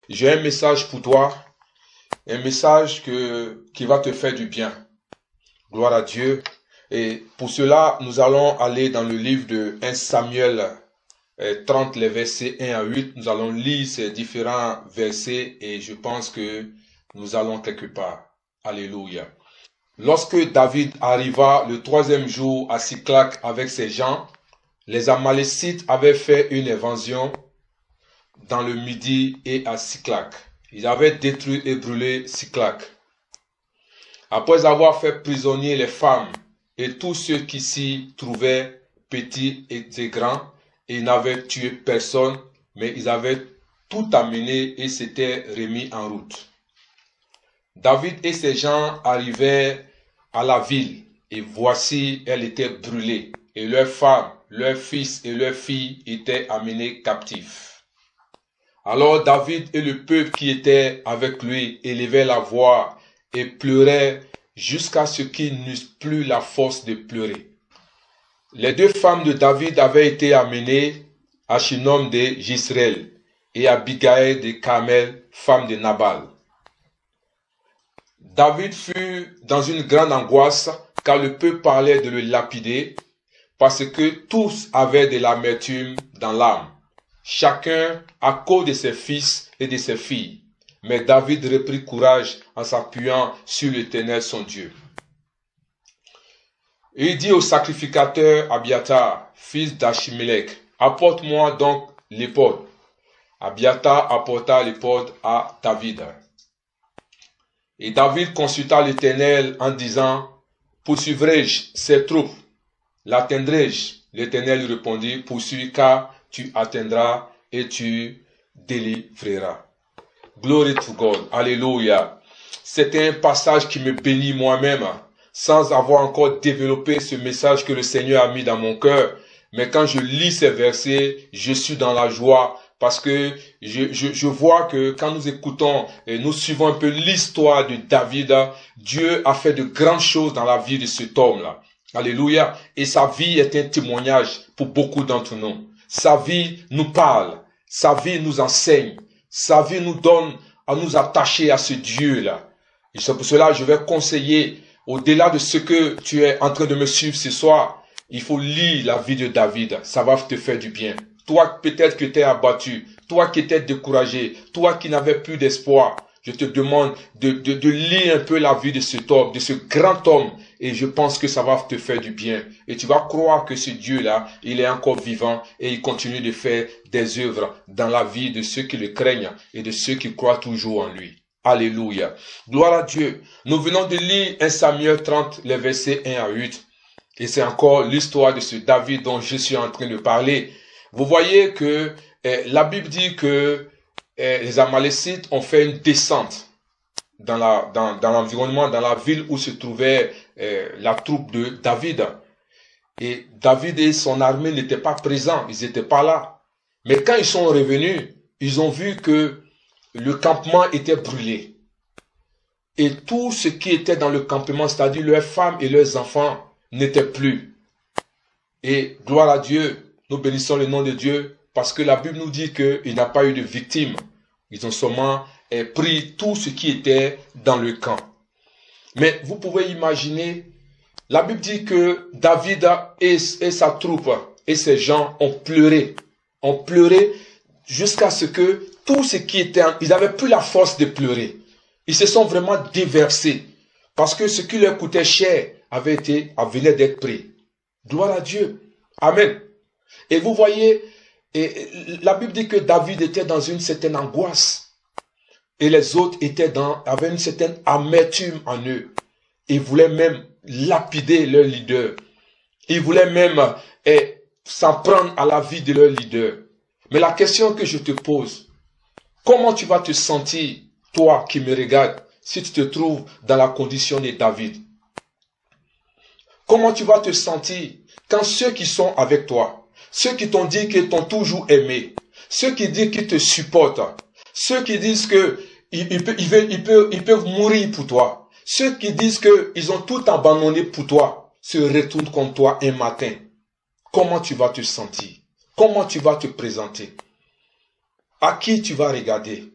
J'ai un message pour toi, un message qui va te faire du bien. Gloire à Dieu. Et pour cela, nous allons aller dans le livre de 1 Samuel 30, les versets 1 à 8. Nous allons lire ces différents versets et je pense que nous allons quelque part. Alléluia. Lorsque David arriva le troisième jour à Siclac avec ses gens, les Amalécites avaient fait une invasion dans le Midi et à Siclac. Ils avaient détruit et brûlé Siclac. Après avoir fait prisonnier les femmes et tous ceux qui s'y trouvaient, petits et grands, ils n'avaient tué personne, mais ils avaient tout amené et s'étaient remis en route. David et ses gens arrivaient à la ville, et voici, elle était brûlée, et leurs femmes, leurs fils et leurs filles étaient amenés captifs. Alors David et le peuple qui était avec lui élevaient la voix et pleuraient jusqu'à ce qu'ils n'eussent plus la force de pleurer. Les deux femmes de David avaient été amenées, Achinoam de Jisraël et Abigail de Carmel, femme de Nabal. David fut dans une grande angoisse car le peuple parlait de le lapider parce que tous avaient de l'amertume dans l'âme, chacun à cause de ses fils et de ses filles. Mais David reprit courage en s'appuyant sur l'Éternel son Dieu. Et il dit au sacrificateur Abiatar, fils d'Achimélec, apporte-moi donc l'éphod. Abiatar apporta l'éphod à David. Et David consulta l'Éternel en disant, poursuivrai-je ces troupes? L'atteindrai-je? L'Éternel lui répondit, poursuis car tu atteindras et tu délivreras. Glory to God. Alléluia. C'était un passage qui me bénit moi-même, sans avoir encore développé ce message que le Seigneur a mis dans mon cœur. Mais quand je lis ces versets, je suis dans la joie parce que je vois que quand nous écoutons et nous suivons un peu l'histoire de David, Dieu a fait de grandes choses dans la vie de cet homme-là. Alléluia. Et sa vie est un témoignage pour beaucoup d'entre nous. Sa vie nous parle. Sa vie nous enseigne. Sa vie nous donne à nous attacher à ce Dieu-là. Et c'est pour cela que je vais conseiller, au-delà de ce que tu es en train de me suivre ce soir, il faut lire la vie de David. Ça va te faire du bien. Toi, peut-être que tu es abattu. Toi qui étais découragé. Toi qui n'avais plus d'espoir. Je te demande de lire un peu la vie de cet homme, de ce grand homme. Et je pense que ça va te faire du bien. Et tu vas croire que ce Dieu-là, il est encore vivant et il continue de faire des œuvres dans la vie de ceux qui le craignent et de ceux qui croient toujours en lui. Alléluia. Gloire à Dieu. Nous venons de lire 1 Samuel 30, les versets 1 à 8. Et c'est encore l'histoire de ce David dont je suis en train de parler. Vous voyez que la Bible dit que les Amalécites ont fait une descente dans l'environnement, dans la ville où se trouvait la troupe de David. Et David et son armée n'étaient pas présents, ils n'étaient pas là. Mais quand ils sont revenus, ils ont vu que le campement était brûlé. Et tout ce qui était dans le campement, c'est-à-dire leurs femmes et leurs enfants, n'étaient plus. Et gloire à Dieu, nous bénissons le nom de Dieu, parce que la Bible nous dit qu'il n'y a pas eu de victimes. Ils ont seulement pris tout ce qui était dans le camp. Mais vous pouvez imaginer, la Bible dit que David et sa troupe et ses gens ont pleuré jusqu'à ce que tout ce qui était, ils n'avaient plus la force de pleurer. Ils se sont vraiment déversés parce que ce qui leur coûtait cher venait d'être pris. Gloire à Dieu. Amen. Et vous voyez, la Bible dit que David était dans une certaine angoisse. Et les autres avaient une certaine amertume en eux. Ils voulaient même lapider leur leader. Ils voulaient même s'en prendre à la vie de leur leader. Mais la question que je te pose, comment tu vas te sentir, toi qui me regardes, si tu te trouves dans la condition de David? Comment tu vas te sentir quand ceux qui sont avec toi, ceux qui t'ont dit qu'ils t'ont toujours aimé, ceux qui disent qu'ils te supportent, ceux qui disent qu'ils peuvent mourir pour toi, ceux qui disent qu'ils ont tout abandonné pour toi, se retournent contre toi un matin. Comment tu vas te sentir? Comment tu vas te présenter? À qui tu vas regarder?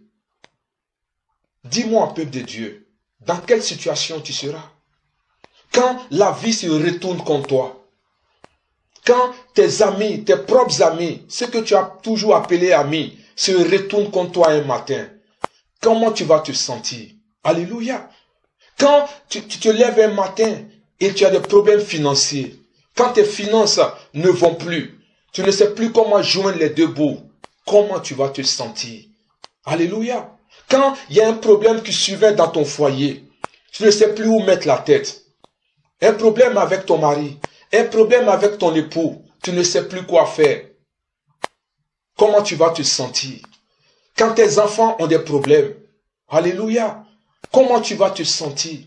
Dis-moi, peuple de Dieu, dans quelle situation tu seras? Quand la vie se retourne contre toi, quand tes amis, tes propres amis, ceux que tu as toujours appelés amis, se retournent contre toi un matin, comment tu vas te sentir? Alléluia. Quand tu te lèves un matin et tu as des problèmes financiers, quand tes finances ne vont plus, tu ne sais plus comment joindre les deux bouts, comment tu vas te sentir? Alléluia. Quand il y a un problème qui survient dans ton foyer, tu ne sais plus où mettre la tête. Un problème avec ton mari, un problème avec ton époux, tu ne sais plus quoi faire. Comment tu vas te sentir? Quand tes enfants ont des problèmes, alléluia, comment tu vas te sentir?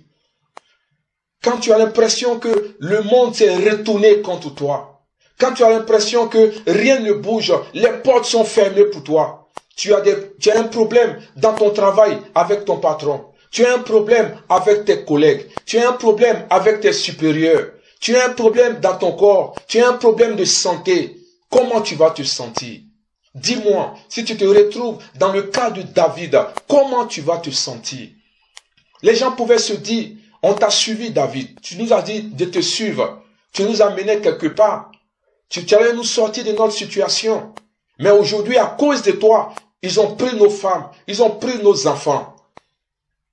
Quand tu as l'impression que le monde s'est retourné contre toi, quand tu as l'impression que rien ne bouge, les portes sont fermées pour toi, tu as un problème dans ton travail avec ton patron, tu as un problème avec tes collègues, tu as un problème avec tes supérieurs, tu as un problème dans ton corps, tu as un problème de santé, comment tu vas te sentir? Dis-moi, si tu te retrouves dans le cas de David, comment tu vas te sentir? Les gens pouvaient se dire, on t'a suivi David, tu nous as dit de te suivre, tu nous as menés quelque part, tu allais nous sortir de notre situation. Mais aujourd'hui, à cause de toi, ils ont pris nos femmes, ils ont pris nos enfants.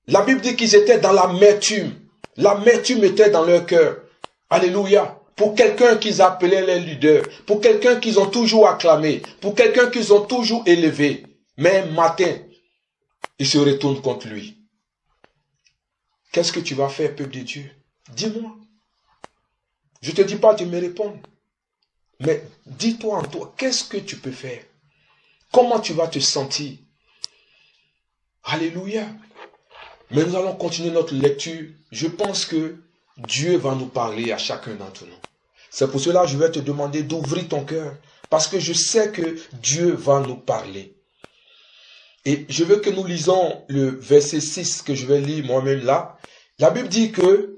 La Bible dit qu'ils étaient dans l'amertume. L'amertume était dans leur cœur. Alléluia. Pour quelqu'un qu'ils appelaient les leaders, pour quelqu'un qu'ils ont toujours acclamé, pour quelqu'un qu'ils ont toujours élevé. Mais un matin, ils se retournent contre lui. Qu'est-ce que tu vas faire, peuple de Dieu? Dis-moi. Je ne te dis pas de me répondre. Mais dis-toi en toi, qu'est-ce que tu peux faire? Comment tu vas te sentir? Alléluia. Mais nous allons continuer notre lecture. Je pense que Dieu va nous parler à chacun d'entre nous. C'est pour cela que je vais te demander d'ouvrir ton cœur. Parce que je sais que Dieu va nous parler. Et je veux que nous lisons le verset 6 que je vais lire moi-même là. La Bible dit que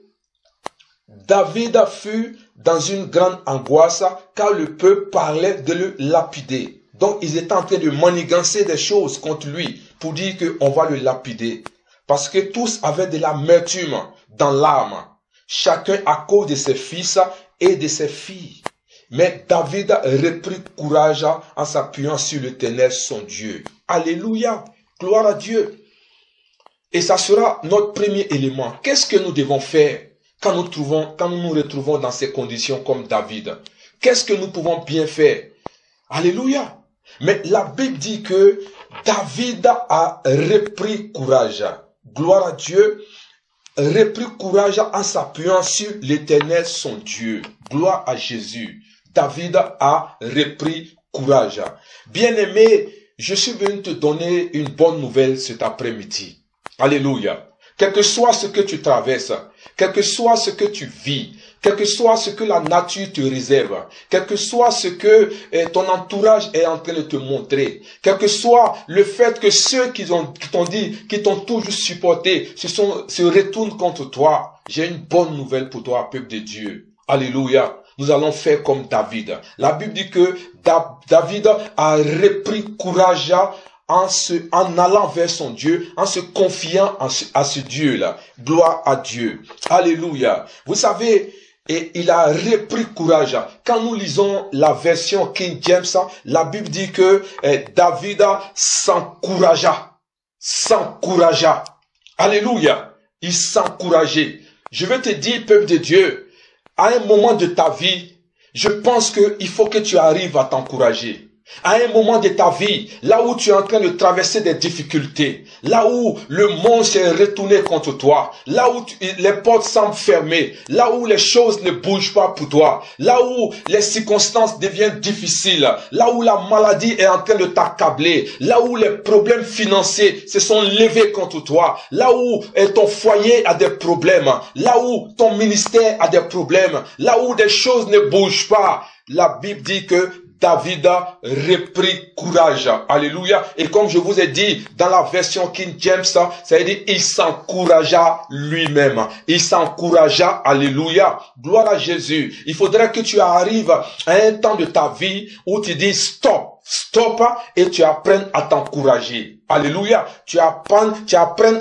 David fut dans une grande angoisse car le peuple parlait de le lapider. Donc ils étaient en train de manigancer des choses contre lui pour dire qu'on va le lapider. Parce que tous avaient de l'amertume dans l'âme. Chacun à cause de ses fils et de ses filles. Mais David reprit courage en s'appuyant sur l'Éternel son Dieu. Alléluia, gloire à Dieu. Et ça sera notre premier élément. Qu'est-ce que nous devons faire quand nous nous retrouvons dans ces conditions comme David? Qu'est-ce que nous pouvons bien faire? Alléluia. Mais la Bible dit que David a repris courage. Gloire à Dieu. Repris courage en s'appuyant sur l'Éternel son Dieu. Gloire à Jésus. David a repris courage. Bien-aimé, je suis venu te donner une bonne nouvelle cet après-midi. Alléluia. Quel que soit ce que tu traverses, quel que soit ce que tu vis, quel que soit ce que la nature te réserve, quel que soit ce que ton entourage est en train de te montrer, quel que soit le fait que ceux qui t'ont toujours supporté, se retournent contre toi, j'ai une bonne nouvelle pour toi, peuple de Dieu. Alléluia. Nous allons faire comme David. La Bible dit que David a repris courage en allant vers son Dieu, en se confiant à ce Dieu-là. Gloire à Dieu. Alléluia. Vous savez, et il a repris courage. Quand nous lisons la version King James, la Bible dit que David s'encouragea. S'encouragea. Alléluia. Il s'encourageait. Je veux te dire, peuple de Dieu, à un moment de ta vie, je pense qu'il faut que tu arrives à t'encourager. À un moment de ta vie, là où tu es en train de traverser des difficultés, là où le monde s'est retourné contre toi, là où les portes semblent fermées, là où les choses ne bougent pas pour toi, là où les circonstances deviennent difficiles, là où la maladie est en train de t'accabler, là où les problèmes financiers se sont levés contre toi, là où ton foyer a des problèmes, là où ton ministère a des problèmes, là où des choses ne bougent pas, la Bible dit que David a repris courage. Alléluia. Et comme je vous ai dit, dans la version King James, ça veut dire il s'encouragea lui-même. Il s'encouragea. Alléluia. Gloire à Jésus. Il faudrait que tu arrives à un temps de ta vie où tu dis stop. Stop et tu apprennes à t'encourager. Alléluia. Tu apprends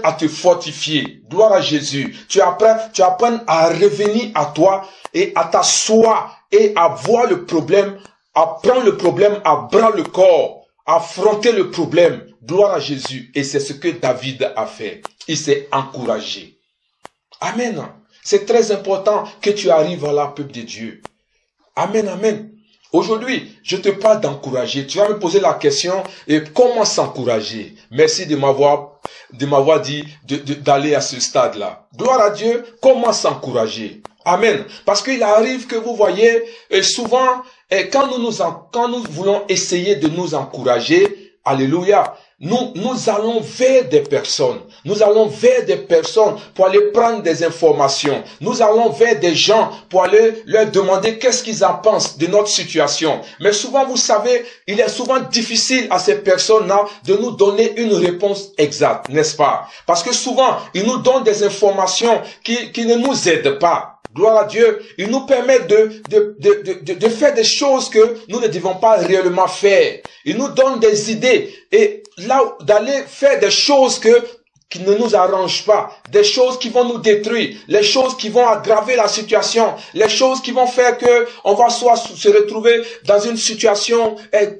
à te fortifier. Gloire à Jésus. Tu apprends à revenir à toi et à t'asseoir et à voir le problème, à prendre le problème à bras le corps, affronter le problème. Gloire à Jésus. Et c'est ce que David a fait. Il s'est encouragé. Amen. C'est très important que tu arrives à la peuple de Dieu. Amen, amen. Aujourd'hui, je te parle d'encourager. Tu vas me poser la question, et comment s'encourager? Merci de m'avoir dit d'aller à ce stade-là. Gloire à Dieu, comment s'encourager? Amen. Parce qu'il arrive que vous voyez, souvent, quand nous voulons essayer de nous encourager, alléluia, nous allons vers des personnes. Nous allons vers des personnes pour aller prendre des informations. Nous allons vers des gens pour aller leur demander qu'est-ce qu'ils en pensent de notre situation. Mais souvent, vous savez, il est souvent difficile à ces personnes-là de nous donner une réponse exacte, n'est-ce pas? Parce que souvent, ils nous donnent des informations qui ne nous aident pas. Gloire à Dieu, il nous permet de faire des choses que nous ne devons pas réellement faire. Il nous donne des idées et là d'aller faire des choses qui ne nous arrangent pas, des choses qui vont nous détruire, les choses qui vont aggraver la situation, les choses qui vont faire que on va soit se retrouver dans une situation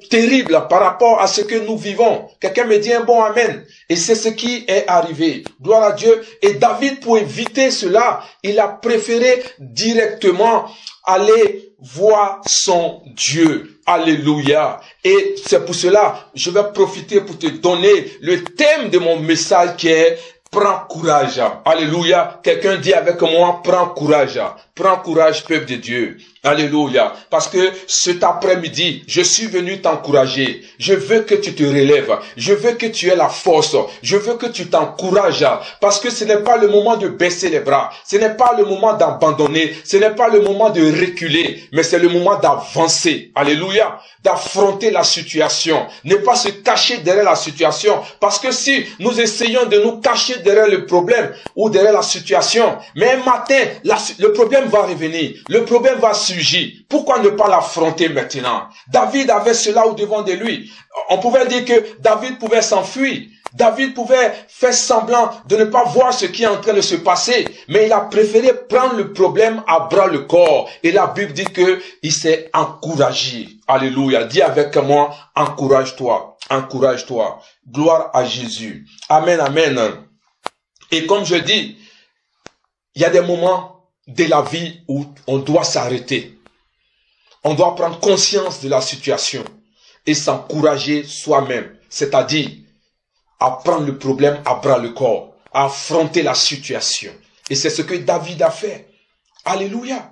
terrible par rapport à ce que nous vivons. Quelqu'un me dit un bon amen. Et c'est ce qui est arrivé. Gloire à Dieu. Et David, pour éviter cela, il a préféré directement aller voir son Dieu. Alléluia. Et c'est pour cela, je vais profiter pour te donner le thème de mon message qui est prends courage. Alléluia. Quelqu'un dit avec moi, prends courage. Prends courage, peuple de Dieu. Alléluia. Parce que cet après-midi, je suis venu t'encourager. Je veux que tu te relèves. Je veux que tu aies la force. Je veux que tu t'encourages. Parce que ce n'est pas le moment de baisser les bras. Ce n'est pas le moment d'abandonner. Ce n'est pas le moment de reculer. Mais c'est le moment d'avancer. Alléluia. D'affronter la situation. Ne pas se cacher derrière la situation. Parce que si nous essayons de nous cacher derrière le problème ou derrière la situation, mais un matin, le problème va revenir. Le problème va surgir. Pourquoi ne pas l'affronter maintenant? David avait cela au devant de lui. On pouvait dire que David pouvait s'enfuir. David pouvait faire semblant de ne pas voir ce qui est en train de se passer. Mais il a préféré prendre le problème à bras le corps. Et la Bible dit que il s'est encouragé. Alléluia. Dis avec moi, encourage-toi. Encourage-toi. Gloire à Jésus. Amen, amen. Et comme je dis, il y a des moments de la vie où on doit s'arrêter. On doit prendre conscience de la situation et s'encourager soi-même. C'est-à-dire, à prendre le problème à bras le corps, à affronter la situation. Et c'est ce que David a fait. Alléluia.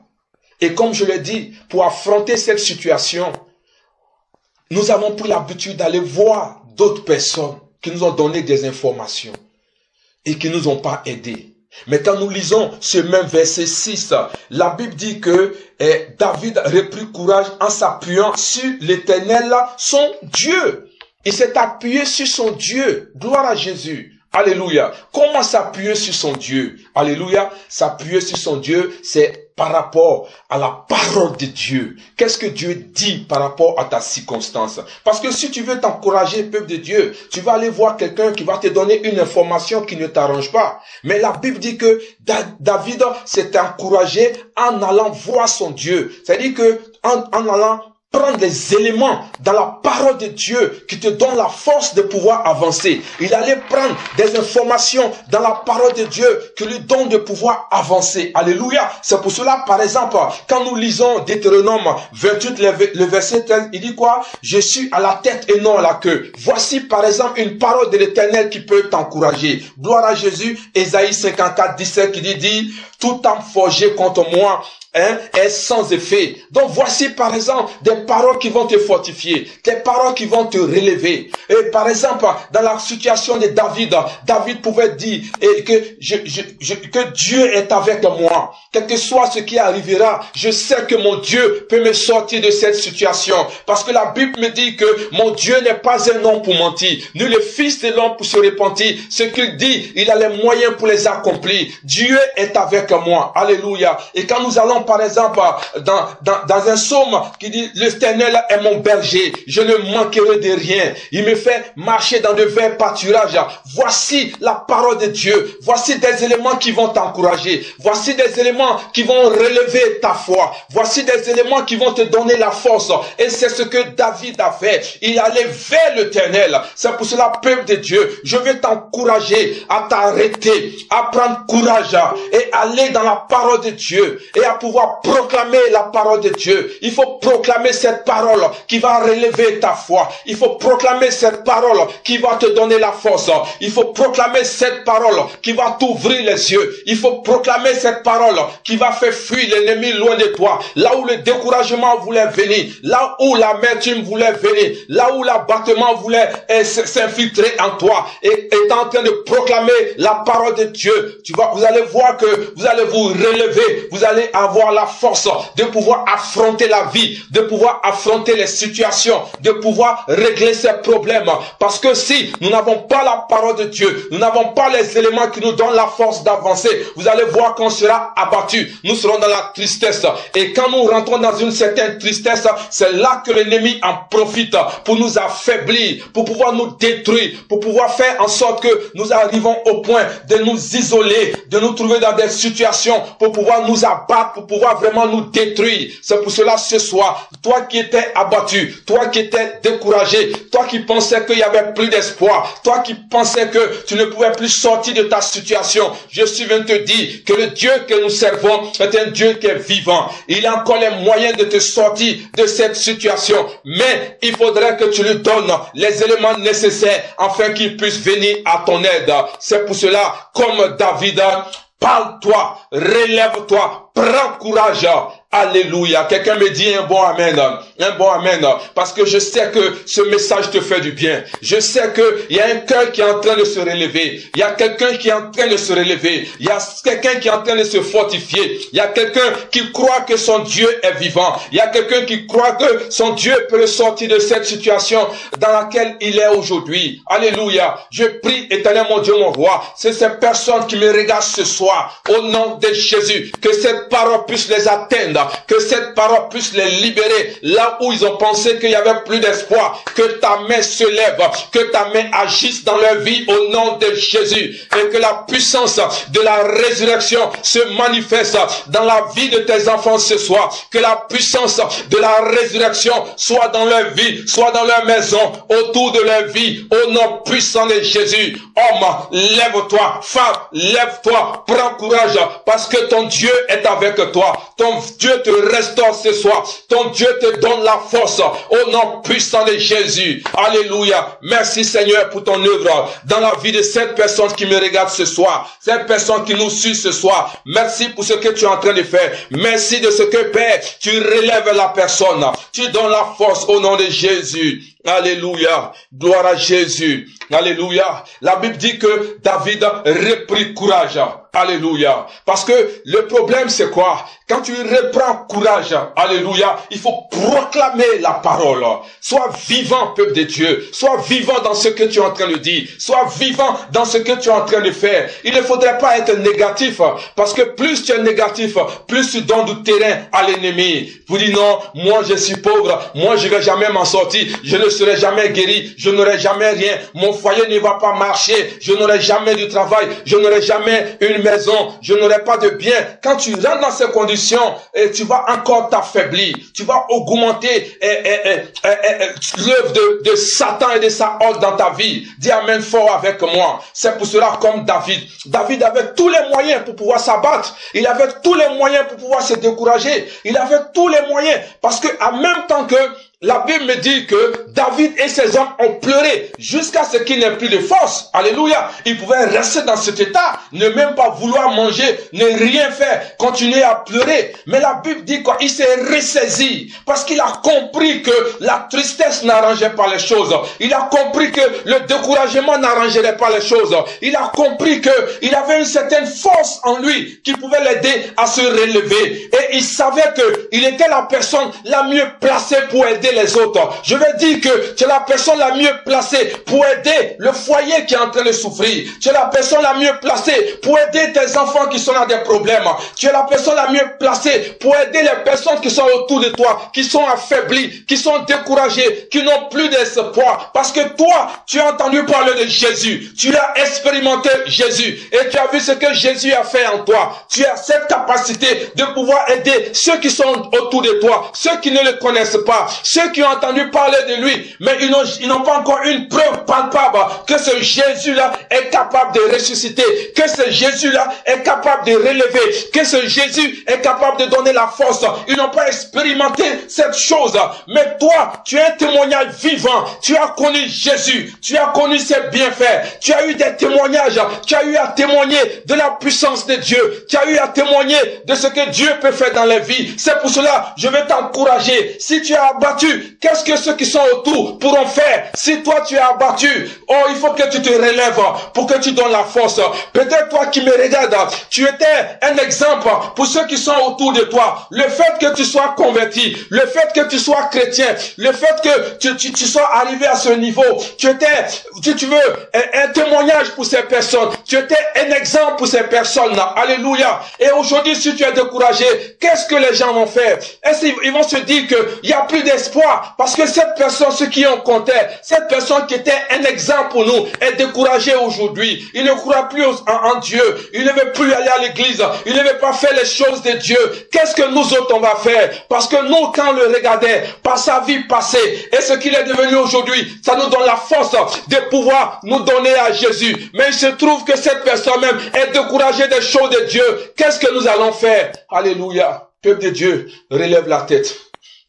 Et comme je l'ai dit, pour affronter cette situation, nous avons pris l'habitude d'aller voir d'autres personnes qui nous ont donné des informations et qui nous ont pas aidés. Mais quand nous lisons ce même verset 6, la Bible dit que David reprit courage en s'appuyant sur l'Éternel, son Dieu. Il s'est appuyé sur son Dieu. Gloire à Jésus. Alléluia. Comment s'appuyer sur son Dieu? Alléluia. S'appuyer sur son Dieu, c'est par rapport à la parole de Dieu. Qu'est-ce que Dieu dit par rapport à ta circonstance? Parce que si tu veux t'encourager, peuple de Dieu, tu vas aller voir quelqu'un qui va te donner une information qui ne t'arrange pas. Mais la Bible dit que David s'est encouragé en allant voir son Dieu. C'est-à-dire que en allant prendre les éléments dans la parole de Dieu qui te donne la force de pouvoir avancer. Il allait prendre des informations dans la parole de Dieu qui lui donne de pouvoir avancer. Alléluia. C'est pour cela, par exemple, quand nous lisons Deutéronome 28, le verset 13, il dit quoi? Je suis à la tête et non à la queue. Voici, par exemple, une parole de l'Éternel qui peut t'encourager. Gloire à Jésus. Ésaïe 54, 17 qui dit, tout âme forgée contre moi est sans effet. Donc voici par exemple des paroles qui vont te fortifier, des paroles qui vont te relever. Et par exemple, dans la situation de David, David pouvait dire que Dieu est avec moi. Quel que soit ce qui arrivera, je sais que mon Dieu peut me sortir de cette situation. Parce que la Bible me dit que mon Dieu n'est pas un homme pour mentir, ni le fils de l'homme pour se repentir. Ce qu'il dit, il a les moyens pour les accomplir. Dieu est avec moi. Alléluia. Et quand nous allons comme par exemple dans un psaume qui dit « L'Éternel est mon berger, je ne manquerai de rien. Il me fait marcher dans de verts pâturages. » Voici la parole de Dieu. Voici des éléments qui vont t'encourager. Voici des éléments qui vont relever ta foi. Voici des éléments qui vont te donner la force. Et c'est ce que David a fait. Il allait vers l'Éternel. C'est pour cela, peuple de Dieu, je vais t'encourager à t'arrêter, à prendre courage et aller dans la parole de Dieu et à pouvoir proclamer la parole de Dieu. Il faut proclamer cette parole qui va relever ta foi. Il faut proclamer cette parole qui va te donner la force. Il faut proclamer cette parole qui va t'ouvrir les yeux. Il faut proclamer cette parole qui va faire fuir l'ennemi loin de toi. Là où le découragement voulait venir, là où l'amertume voulait venir, là où l'abattement voulait s'infiltrer en toi, et est en train de proclamer la parole de Dieu, vous allez voir que vous allez vous relever, vous allez avoir la force de pouvoir affronter la vie, de pouvoir affronter les situations, de pouvoir régler ces problèmes. Parce que si nous n'avons pas la parole de Dieu, nous n'avons pas les éléments qui nous donnent la force d'avancer, vous allez voir qu'on sera abattu, nous serons dans la tristesse. Et quand nous rentrons dans une certaine tristesse, c'est là que l'ennemi en profite pour nous affaiblir, pour pouvoir nous détruire, pour pouvoir faire en sorte que nous arrivons au point de nous isoler, de nous trouver dans des situations pour pouvoir nous abattre, pour pouvoir vraiment nous détruire. C'est pour cela ce soir, toi qui étais abattu, toi qui étais découragé, toi qui pensais qu'il n'y avait plus d'espoir, toi qui pensais que tu ne pouvais plus sortir de ta situation, je suis venu te dire que le Dieu que nous servons est un Dieu qui est vivant. Il a encore les moyens de te sortir de cette situation, mais il faudrait que tu lui donnes les éléments nécessaires afin qu'il puisse venir à ton aide. C'est pour cela, comme David, parle-toi, relève-toi, prends courage. Alléluia. Quelqu'un me dit un bon amen. Un bon amen. Parce que je sais que ce message te fait du bien. Je sais qu'il y a un cœur qui est en train de se relever. Il y a quelqu'un qui est en train de se relever. Il y a quelqu'un qui est en train de se fortifier. Il y a quelqu'un qui croit que son Dieu est vivant. Il y a quelqu'un qui croit que son Dieu peut le sortir de cette situation dans laquelle il est aujourd'hui. Alléluia. Je prie, Éternel mon Dieu, mon roi. C'est ces personnes qui me regardent ce soir. Au nom de Jésus. Que cette parole puisse les atteindre. Que cette parole puisse les libérer là où ils ont pensé qu'il n'y avait plus d'espoir. Que ta main se lève, que ta main agisse dans leur vie au nom de Jésus. Et que la puissance de la résurrection se manifeste dans la vie de tes enfants ce soir. Que la puissance de la résurrection soit dans leur vie, soit dans leur maison, autour de leur vie, au nom puissant de Jésus. Homme, lève-toi. Femme, lève-toi. Prends courage parce que ton Dieu est avec toi. Ton Dieu te restaure ce soir. Ton Dieu te donne la force au nom puissant de Jésus. Alléluia. Merci Seigneur pour ton œuvre dans la vie de cette personne qui me regarde ce soir. Cette personne qui nous suit ce soir. Merci pour ce que tu es en train de faire. Merci de ce que Père, tu relèves la personne. Tu donnes la force au nom de Jésus. Alléluia. Gloire à Jésus. Alléluia. La Bible dit que David reprit courage. Alléluia. Parce que le problème c'est quoi? Quand tu reprends courage, alléluia, il faut proclamer la parole. Sois vivant, peuple de Dieu. Sois vivant dans ce que tu es en train de dire. Sois vivant dans ce que tu es en train de faire. Il ne faudrait pas être négatif. Parce que plus tu es négatif, plus tu donnes du terrain à l'ennemi. Vous dites non, moi je suis pauvre. Moi je ne vais jamais m'en sortir. Je ne serai jamais guéri. Je n'aurai jamais rien. Mon foyer ne va pas marcher. Je n'aurai jamais du travail. Je n'aurai jamais une maison. Je n'aurai pas de bien. Quand tu rentres dans ces conditions, et tu vas encore t'affaiblir, tu vas augmenter l'œuvre de Satan et de sa horde dans ta vie. Dis amen fort avec moi. C'est pour cela, comme David avait tous les moyens pour pouvoir s'abattre. Il avait tous les moyens pour pouvoir se décourager. Il avait tous les moyens parce que en même temps que la Bible me dit que David et ses hommes ont pleuré jusqu'à ce qu'il n'ait plus de force. Alléluia. Ils pouvaient rester dans cet état, ne même pas vouloir manger, ne rien faire, continuer à pleurer. Mais la Bible dit qu'il s'est ressaisi parce qu'il a compris que la tristesse n'arrangeait pas les choses. Il a compris que le découragement n'arrangerait pas les choses. Il a compris qu'il avait une certaine force en lui qui pouvait l'aider à se relever. Et il savait qu'il était la personne la mieux placée pour aider aider les autres. Je vais dire que tu es la personne la mieux placée pour aider le foyer qui est en train de souffrir. Tu es la personne la mieux placée pour aider tes enfants qui sont dans des problèmes. Tu es la personne la mieux placée pour aider les personnes qui sont autour de toi, qui sont affaiblies, qui sont découragées, qui n'ont plus d'espoir. Parce que toi, tu as entendu parler de Jésus. Tu as expérimenté Jésus et tu as vu ce que Jésus a fait en toi. Tu as cette capacité de pouvoir aider ceux qui sont autour de toi, ceux qui ne le connaissent pas, ceux qui ont entendu parler de lui, mais ils n'ont pas encore une preuve palpable que ce Jésus-là est capable de ressusciter, que ce Jésus-là est capable de relever, que ce Jésus est capable de donner la force. Ils n'ont pas expérimenté cette chose. Mais toi, tu es un témoignage vivant. Tu as connu Jésus. Tu as connu ses bienfaits. Tu as eu des témoignages. Tu as eu à témoigner de la puissance de Dieu. Tu as eu à témoigner de ce que Dieu peut faire dans les vies. C'est pour cela, je vais t'encourager. Si tu es abattu, qu'est-ce que ceux qui sont autour pourront faire? Si toi tu es abattu, oh, il faut que tu te relèves pour que tu donnes la force. Peut-être toi qui me regardes, tu étais un exemple pour ceux qui sont autour de toi. Le fait que tu sois converti, le fait que tu sois chrétien, le fait que tu sois arrivé à ce niveau, tu étais, si tu veux, un témoignage pour ces personnes. Tu étais un exemple pour ces personnes-là. Alléluia. Et aujourd'hui, si tu es découragé, qu'est-ce que les gens vont faire? Est-ce qu'ils vont se dire qu'il n'y a plus d'espoir? Parce que cette personne, ce qui en comptait, cette personne qui était un exemple pour nous, est découragée aujourd'hui. Il ne croit plus en Dieu. Il ne veut plus aller à l'église. Il ne veut pas faire les choses de Dieu. Qu'est-ce que nous autres on va faire? Parce que nous, quand on le regardait, par sa vie passée, et ce qu'il est devenu aujourd'hui, ça nous donne la force de pouvoir nous donner à Jésus. Mais il se trouve que cette personne même est découragée des choses de Dieu. Qu'est-ce que nous allons faire? Alléluia. Peuple de Dieu, relève la tête.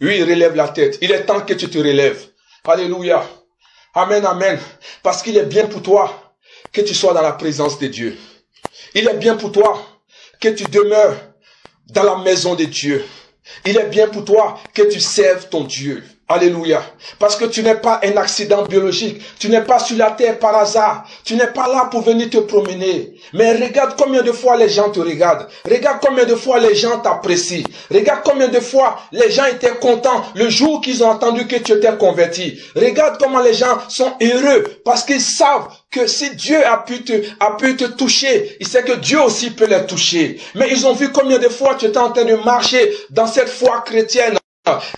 Oui, relève la tête. Il est temps que tu te relèves. Alléluia. Amen, amen. Parce qu'il est bien pour toi que tu sois dans la présence de Dieu. Il est bien pour toi que tu demeures dans la maison de Dieu. Il est bien pour toi que tu serves ton Dieu. Alléluia. Parce que tu n'es pas un accident biologique. Tu n'es pas sur la terre par hasard. Tu n'es pas là pour venir te promener. Mais regarde combien de fois les gens te regardent. Regarde combien de fois les gens t'apprécient. Regarde combien de fois les gens étaient contents le jour qu'ils ont entendu que tu étais converti. Regarde comment les gens sont heureux parce qu'ils savent que si Dieu a pu te toucher, il sait que Dieu aussi peut les toucher. Mais ils ont vu combien de fois tu étais en train de marcher dans cette foi chrétienne.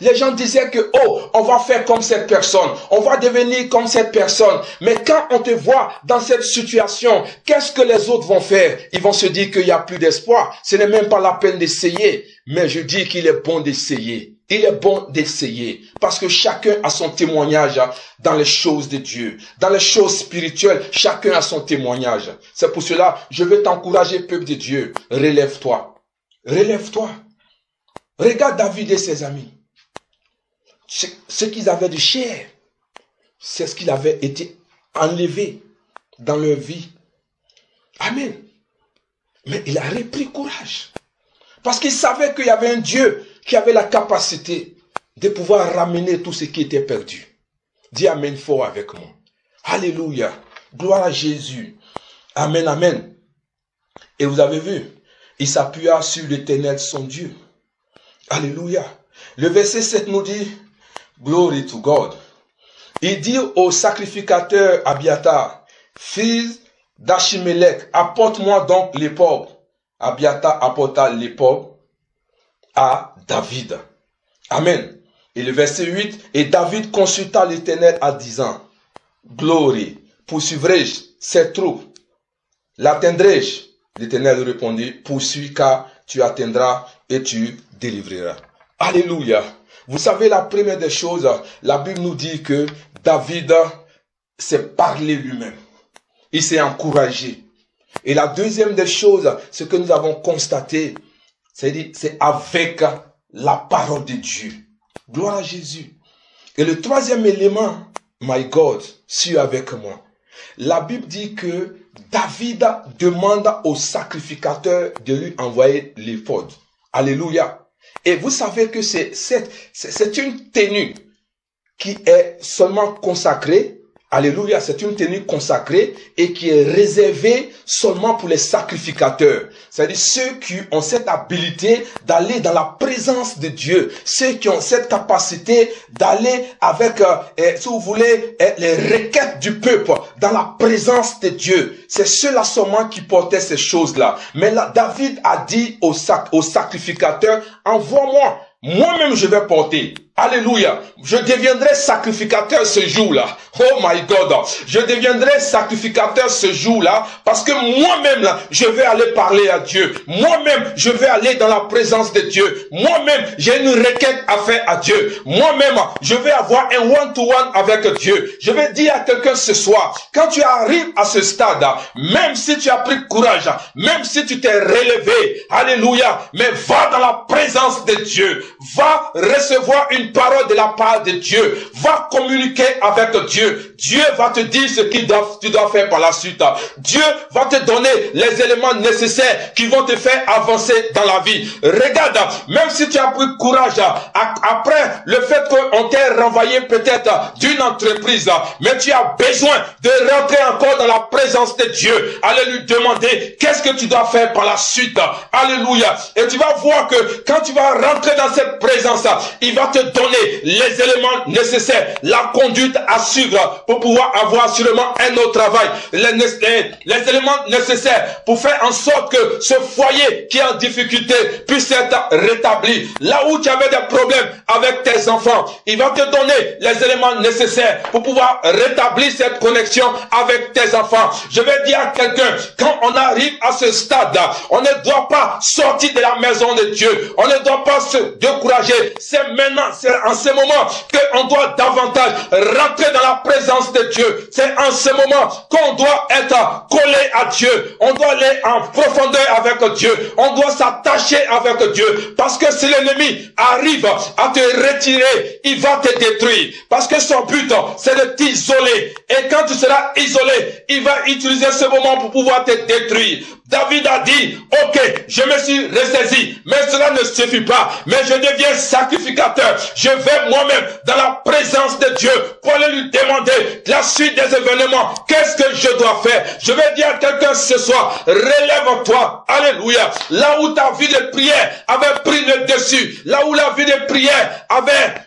Les gens disaient que, oh, on va faire comme cette personne, on va devenir comme cette personne. Mais quand on te voit dans cette situation, qu'est-ce que les autres vont faire? Ils vont se dire qu'il n'y a plus d'espoir. Ce n'est même pas la peine d'essayer. Mais je dis qu'il est bon d'essayer. Il est bon d'essayer. Parce que chacun a son témoignage dans les choses de Dieu. Dans les choses spirituelles, chacun a son témoignage. C'est pour cela, je veux t'encourager, peuple de Dieu. Relève-toi. Relève-toi. Regarde David et ses amis. Ce qu'ils avaient de chair, c'est ce qu'il avait été enlevé dans leur vie. Amen. Mais il a repris courage. Parce qu'il savait qu'il y avait un Dieu qui avait la capacité de pouvoir ramener tout ce qui était perdu. Dis Amen fort avec moi. Alléluia. Gloire à Jésus. Amen, amen. Et vous avez vu, il s'appuya sur l'Éternel son Dieu. Alléluia. Le verset 7 nous dit, Glory to God. Il dit au sacrificateur Abiatar, fils d'Achimélec, apporte-moi donc l'époque. Abiatar apporta l'époque à David. Amen. Et le verset 8, et David consulta l'Éternel en disant, Glory, poursuivrai-je ces troupes? L'atteindrai-je? L'Éternel répondit, poursuis car tu atteindras et tu délivreras. Alléluia. Vous savez, la première des choses, la Bible nous dit que David s'est parlé lui-même. Il s'est encouragé. Et la deuxième des choses, ce que nous avons constaté, c'est avec la parole de Dieu. Gloire à Jésus. Et le troisième élément, my God, suis avec moi. La Bible dit que David demande au sacrificateur de lui envoyer l'éphod. Alléluia. Et vous savez que c'est une tenue qui est seulement consacrée Alléluia, c'est une tenue consacrée et qui est réservée seulement pour les sacrificateurs. C'est-à-dire ceux qui ont cette habilité d'aller dans la présence de Dieu. Ceux qui ont cette capacité d'aller avec, si vous voulez, les requêtes du peuple dans la présence de Dieu. C'est ceux-là seulement qui portaient ces choses-là. Mais là, David a dit aux sacrificateurs, envoie-moi. Moi-même, je vais porter. Alléluia. Je deviendrai sacrificateur ce jour-là. Oh my God. Je deviendrai sacrificateur ce jour-là parce que moi-même, là, je vais aller parler à Dieu. Moi-même, je vais aller dans la présence de Dieu. Moi-même, j'ai une requête à faire à Dieu. Moi-même, je vais avoir un one-to-one avec Dieu. Je vais dire à quelqu'un ce soir, quand tu arrives à ce stade, même si tu as pris courage, même si tu t'es relevé, alléluia, mais va dans la présence de Dieu. Va recevoir une parole de la part de Dieu. Va communiquer avec Dieu. Dieu va te dire ce que tu dois faire par la suite. Dieu va te donner les éléments nécessaires qui vont te faire avancer dans la vie. Regarde, même si tu as pris courage après le fait qu'on t'ait renvoyé peut-être d'une entreprise, mais tu as besoin de rentrer encore dans la présence de Dieu. Allez lui demander qu'est-ce que tu dois faire par la suite. Alléluia. Et tu vas voir que quand tu vas rentrer dans cette présence, il va te donner les éléments nécessaires, la conduite à suivre pour pouvoir avoir sûrement un autre travail, les éléments nécessaires pour faire en sorte que ce foyer qui est en difficulté puisse être rétabli. Là où tu avais des problèmes avec tes enfants, il va te donner les éléments nécessaires pour pouvoir rétablir cette connexion avec tes enfants. Je vais dire à quelqu'un, quand on arrive à ce stade, on ne doit pas sortir de la maison de Dieu, on ne doit pas se décourager. C'est maintenant, c'est en ce moment qu'on doit davantage rentrer dans la présence de Dieu. C'est en ce moment qu'on doit être collé à Dieu. On doit aller en profondeur avec Dieu. On doit s'attacher avec Dieu. Parce que si l'ennemi arrive à te retirer, il va te détruire. Parce que son but, c'est de t'isoler. Et quand tu seras isolé, il va utiliser ce moment pour pouvoir te détruire. David a dit, ok, je me suis ressaisi, mais cela ne suffit pas, mais je deviens sacrificateur. Je vais moi-même dans la présence de Dieu pour aller lui demander la suite des événements. Qu'est-ce que je dois faire? Je vais dire à quelqu'un ce soir, relève-toi, alléluia. Là où ta vie de prière avait pris le dessus, là où la vie de prière avait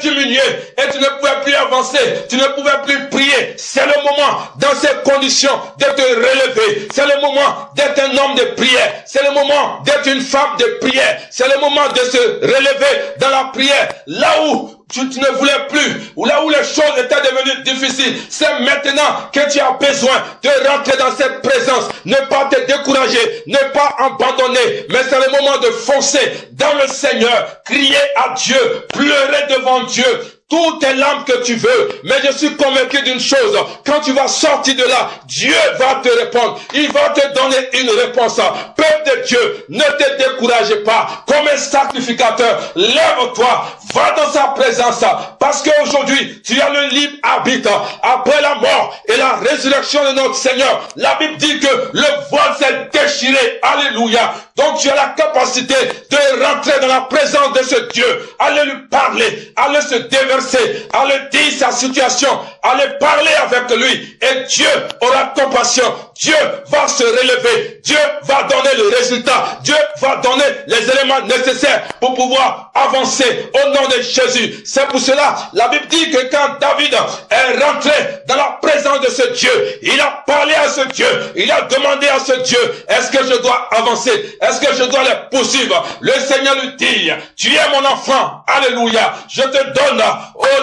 diminué et tu ne pouvais plus avancer, tu ne pouvais plus prier. C'est le moment, dans ces conditions, de te relever. C'est le moment d'être un homme de prière. C'est le moment d'être une femme de prière. C'est le moment de se relever dans la prière. Là où tu ne voulais plus, ou là où les choses étaient devenues difficiles, c'est maintenant que tu as besoin de rentrer dans cette présence. Ne pas te décourager, ne pas abandonner, mais c'est le moment de foncer dans le Seigneur, crier à Dieu, pleurer devant Dieu. Toutes les larmes que tu veux, mais je suis convaincu d'une chose, quand tu vas sortir de là, Dieu va te répondre, il va te donner une réponse. Peuple de Dieu, ne te décourage pas, comme un sacrificateur, lève-toi, va dans sa présence, parce qu'aujourd'hui, tu as le libre arbitre, après la mort et la résurrection de notre Seigneur. La Bible dit que le voile s'est déchiré, alléluia. Donc tu as la capacité de rentrer dans la présence de ce Dieu, aller lui parler, aller se déverser, aller dire sa situation, aller parler avec lui, et Dieu aura compassion. Dieu va se relever, Dieu va donner le résultat, Dieu va donner les éléments nécessaires pour pouvoir avancer au nom de Jésus. C'est pour cela, la Bible dit que quand David est rentré dans la présence de ce Dieu, il a parlé à ce Dieu, il a demandé à ce Dieu, est-ce que je dois avancer? Est-ce que je dois les poursuivre? Le Seigneur lui dit, tu es mon enfant, alléluia, je te donne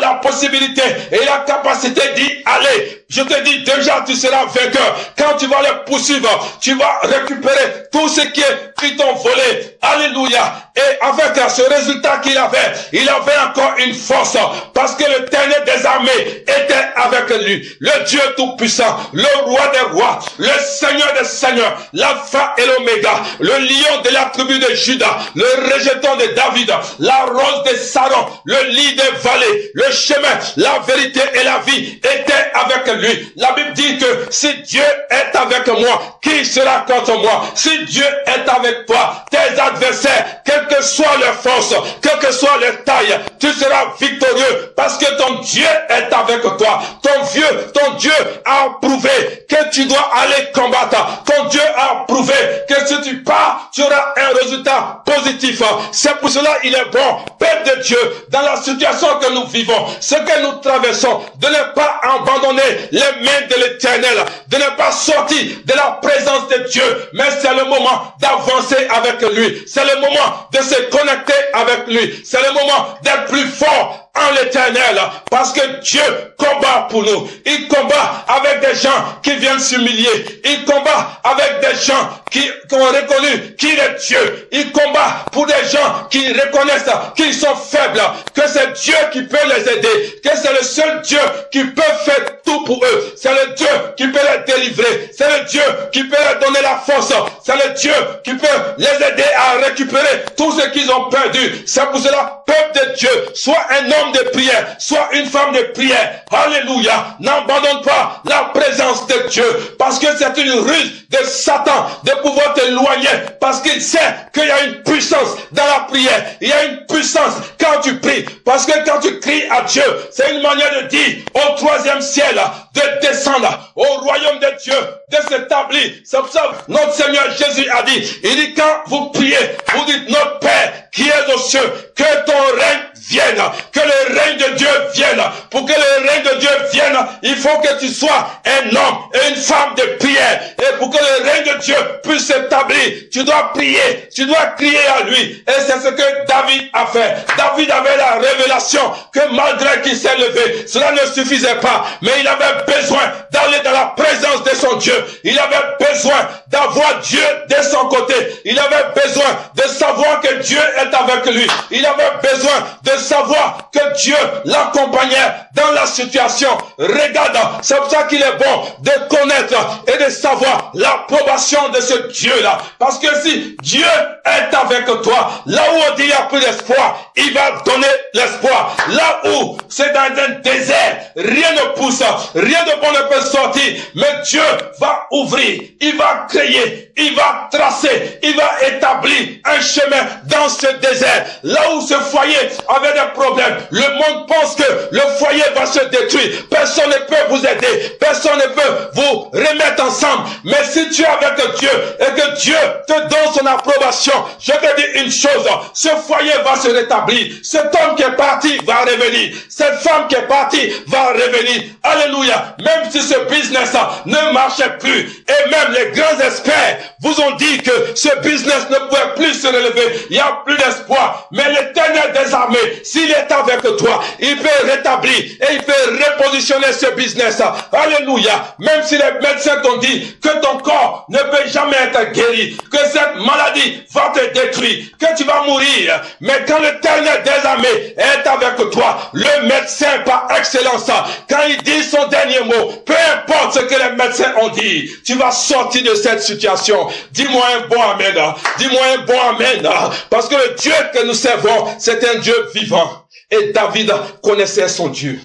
la possibilité et la capacité d'y aller. Je te dis déjà, tu seras vainqueur. Quand tu vas les poursuivre, tu vas récupérer tout ce qui t'ont volé. Alléluia. Et avec ce résultat qu'il avait encore une force, parce que l'Éternel des armées était avec lui. Le Dieu tout-puissant, le roi des rois, le Seigneur des seigneurs, l'alpha et l'oméga, le lion de la tribu de Juda, le rejeton de David, la rose de Saron, le lit des vallées, le chemin, la vérité et la vie étaient avec lui. La Bible dit que si Dieu est avec moi, qui sera contre moi? Si Dieu est avec toi, tes adversaires, quel quelle que soit leur force, quelle que soit leur taille, tu seras victorieux parce que ton Dieu est avec toi. Ton Dieu a prouvé que tu dois aller combattre. Ton Dieu a prouvé que si tu pars, tu auras un résultat positif. C'est pour cela il est bon, peuple de Dieu, dans la situation que nous vivons, ce que nous traversons, de ne pas abandonner les mains de l'Éternel, de ne pas sortir de la présence de Dieu, mais c'est le moment d'avancer avec lui, c'est le moment de se connecter avec lui, c'est le moment d'être plus fort en l'Éternel, parce que Dieu combat pour nous. Il combat avec des gens qui viennent s'humilier. Il combat avec des gens qui ont reconnu qu'il est Dieu. Il combat pour des gens qui reconnaissent qu'ils sont faibles, que c'est Dieu qui peut les aider, que c'est le seul Dieu qui peut faire tout pour eux. C'est le Dieu qui peut les délivrer. C'est le Dieu qui peut leur donner la force. C'est le Dieu qui peut les aider à récupérer tout ce qu'ils ont perdu. C'est pour cela, peuple de Dieu, sois un homme de prière, sois une femme de prière. Alléluia. N'abandonne pas la présence de Dieu, parce que c'est une ruse de Satan de pouvoir t'éloigner, parce qu'il sait qu'il y a une puissance dans la prière. Il y a une puissance quand tu pries, parce que quand tu cries à Dieu, c'est une manière de dire au troisième ciel de descendre, au royaume de Dieu de s'établir. C'est pour ça que notre Seigneur Jésus a dit, il dit quand vous priez, vous dites notre Père qui est aux cieux, que ton règne vienne, que le règne de Dieu vienne. Pour que le règne de Dieu vienne, il faut que tu sois un homme et une femme de prière. Et pour que le règne de Dieu puisse s'établir, tu dois prier, tu dois crier à lui. Et c'est ce que David a fait. David avait la révélation que malgré qu'il s'est levé, cela ne suffisait pas, mais il avait besoin d'aller dans la présence de son Dieu. Il avait besoin d'avoir Dieu de son côté. Il avait besoin de savoir que Dieu est avec lui. Il avait besoin de savoir que Dieu l'accompagnait dans la situation. Regarde, c'est pour ça qu'il est bon de connaître et de savoir l'approbation de ce Dieu-là. Parce que si Dieu est avec toi, là où on dit il n'y a plus d'espoir, il va donner l'espoir. Là où c'est dans un désert, rien ne pousse, rien de bon ne peut sortir, mais Dieu va ouvrir, il va créer, il va tracer, il va établir un chemin dans ce désert. Là où ce foyer avait des problèmes, le monde pense que le foyer va se détruire. Personne ne peut vous aider, personne ne peut vous remettre ensemble. Mais si tu es avec Dieu et que Dieu te donne son approbation, je te dis une chose, ce foyer va se rétablir. Cet homme qui est parti va revenir. Cette femme qui est partie va revenir. Alléluia. Même si ce business ne marchait plus, et même les grands experts vous ont dit que ce business ne pouvait plus se relever, il n'y a plus d'espoir. Mais l'Éternel des armées, s'il est avec toi, il peut rétablir et il peut repositionner ce business. Alléluia. Même si les médecins t'ont dit que ton corps ne peut jamais être guéri, que cette maladie va te détruire, que tu vas mourir. Mais quand l'Éternel des armées est avec toi, le médecin par excellence, quand il dit son dernier mot, peu importe ce que les médecins ont dit, tu vas sortir de cette situation. Dis-moi un bon amen. Dis-moi un bon amen. Parce que le Dieu que nous servons, c'est un Dieu vivant. Et David connaissait son Dieu.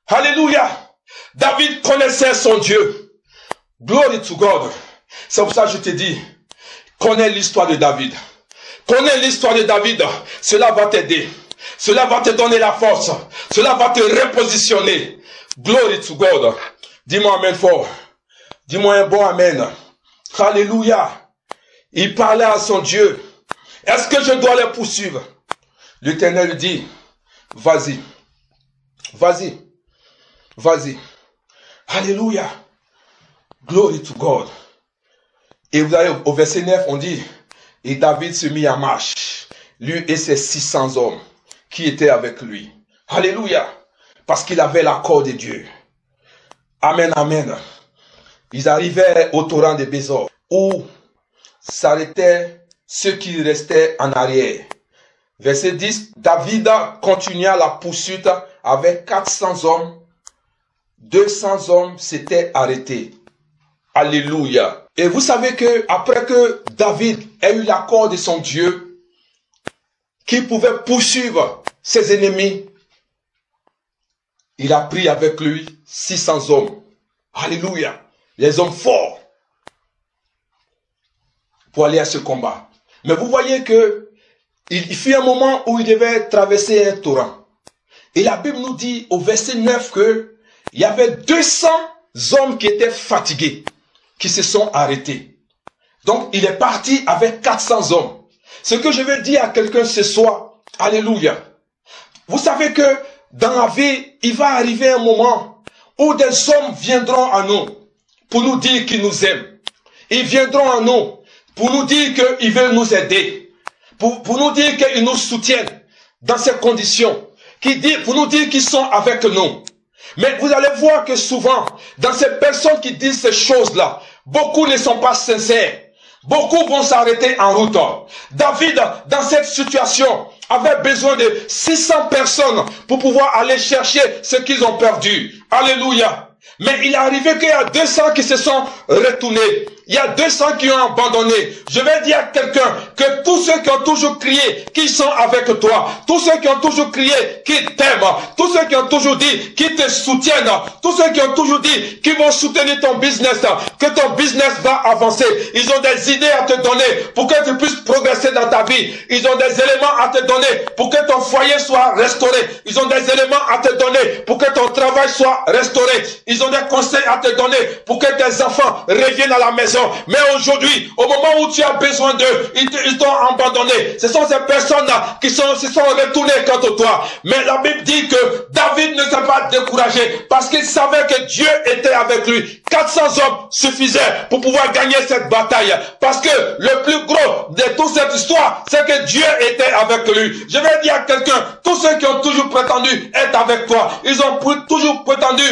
Alléluia. David connaissait son Dieu. Glory to God. C'est pour ça que je te dis, connais l'histoire de David. Connais l'histoire de David. Cela va t'aider. Cela va te donner la force. Cela va te repositionner. Glory to God. Dis-moi amen fort. Dis-moi un bon amen. Alléluia. Il parlait à son Dieu. Est-ce que je dois les poursuivre? L'Éternel dit, vas-y. Vas-y. Vas-y. Alléluia. Glory to God. Et vous allez au verset 9, on dit, et David se mit en marche, lui et ses 600 hommes qui étaient avec lui. Alléluia. Parce qu'il avait l'accord de Dieu. Amen, amen. Ils arrivaient au torrent de Bézor, où s'arrêtaient ceux qui restaient en arrière. Verset 10, David continua la poursuite avec 400 hommes. 200 hommes s'étaient arrêtés. Alléluia. Et vous savez que après que David ait eu l'accord de son Dieu, qu'il pouvait poursuivre ses ennemis, il a pris avec lui 600 hommes. Alléluia. Les hommes forts pour aller à ce combat. Mais vous voyez que il fut un moment où il devait traverser un torrent. Et la Bible nous dit au verset 9 que il y avait 200 hommes qui étaient fatigués, qui se sont arrêtés. Donc il est parti avec 400 hommes. Ce que je veux dire à quelqu'un ce soir, alléluia. Vous savez que dans la vie, il va arriver un moment où des hommes viendront à nous pour nous dire qu'ils nous aiment. Ils viendront à nous pour nous dire qu'ils veulent nous aider. Pour nous dire qu'ils nous soutiennent dans ces conditions. Pour nous dire qu'ils sont avec nous. Mais vous allez voir que souvent, dans ces personnes qui disent ces choses-là, beaucoup ne sont pas sincères. Beaucoup vont s'arrêter en route. David, dans cette situation, avait besoin de 600 personnes pour pouvoir aller chercher ce qu'ils ont perdu. Alléluia. Mais il est arrivé qu'il y a 200 qui se sont retournés. Il y a 200 qui ont abandonné. Je vais dire à quelqu'un que tous ceux qui ont toujours crié qu'ils sont avec toi, tous ceux qui ont toujours crié qu'ils t'aiment, tous ceux qui ont toujours dit qu'ils te soutiennent, tous ceux qui ont toujours dit qu'ils vont soutenir ton business, que ton business va avancer. Ils ont des idées à te donner pour que tu puisses progresser dans ta vie. Ils ont des éléments à te donner pour que ton foyer soit restauré. Ils ont des éléments à te donner pour que ton travail soit restauré. Ils ont des conseils à te donner pour que tes enfants reviennent à la maison. Mais aujourd'hui, au moment où tu as besoin d'eux, ils t'ont abandonné. Ce sont ces personnes-là qui se sont retournées contre toi. Mais la Bible dit que David ne s'est pas découragé parce qu'il savait que Dieu était avec lui. 400 hommes suffisaient pour pouvoir gagner cette bataille. Parce que le plus gros de toute cette histoire, c'est que Dieu était avec lui. Je vais dire à quelqu'un, tous ceux qui ont toujours prétendu être avec toi, ils ont toujours prétendu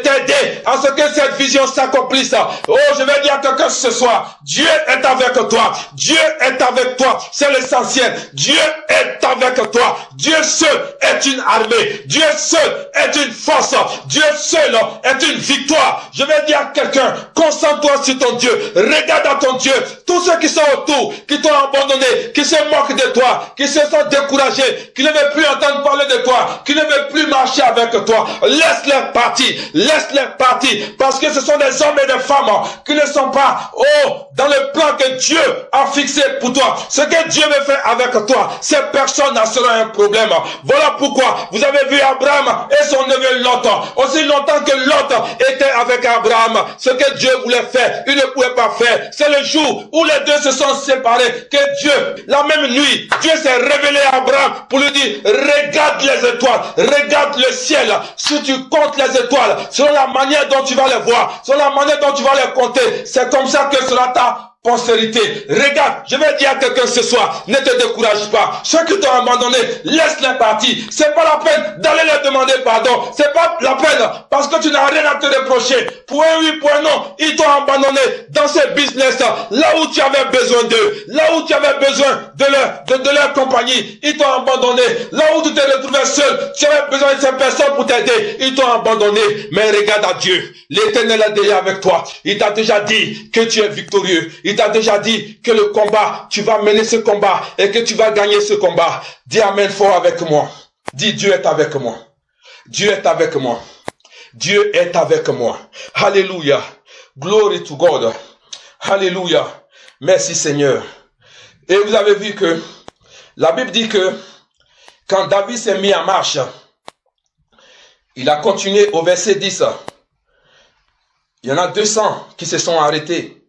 t'aider à ce que cette vision s'accomplisse. Oh, je vais dire à quelqu'un ce soir, Dieu est avec toi. Dieu est avec toi. C'est l'essentiel. Dieu est avec toi. Dieu seul est une armée. Dieu seul est une force. Dieu seul est une victoire. Je vais dire à quelqu'un, concentre-toi sur ton Dieu. Regarde à ton Dieu. Tous ceux qui sont autour, qui t'ont abandonné, qui se moquent de toi, qui se sont découragés, qui ne veulent plus entendre parler de toi, qui ne veulent plus marcher avec toi. Laisse-les partir. Laisse-les partir. Parce que ce sont des hommes et des femmes qui ne sont pas dans le plan que Dieu a fixé pour toi. Ce que Dieu veut faire avec toi, ces personnes seront un problème. Voilà pourquoi vous avez vu Abraham et son neveu Lot. Aussi longtemps que Lot était avec Abraham, ce que Dieu voulait faire, il ne pouvait pas faire. C'est le jour où les deux se sont séparés que Dieu, la même nuit, Dieu s'est révélé à Abraham pour lui dire, regarde les étoiles, regarde le ciel. Si tu comptes les étoiles, selon la manière dont tu vas les voir, selon la manière dont tu vas les compter, c'est comme ça que sera ta postérité. Regarde, je vais dire à quelqu'un ce soir, ne te décourage pas. Ceux qui t'ont abandonné, laisse-les partir. C'est pas la peine d'aller leur demander pardon. C'est pas la peine parce que tu n'as rien à te reprocher. Point oui, point non. Ils t'ont abandonné dans ce business là où tu avais besoin d'eux, là où tu avais besoin de leur compagnie. Ils t'ont abandonné. Là où tu te retrouvais seul, tu avais besoin de ces personnes pour t'aider. Ils t'ont abandonné. Mais regarde à Dieu. L'Éternel est déjà avec toi. Il t'a déjà dit que tu es victorieux. Il t'a déjà dit que le combat, tu vas mener ce combat et que tu vas gagner ce combat. Dis amen fort avec moi. Dis Dieu est avec moi. Dieu est avec moi. Dieu est avec moi. Alléluia. Glory to God. Alléluia. Merci Seigneur. Et vous avez vu que la Bible dit que quand David s'est mis en marche, il a continué au verset 10. Il y en a 200 qui se sont arrêtés.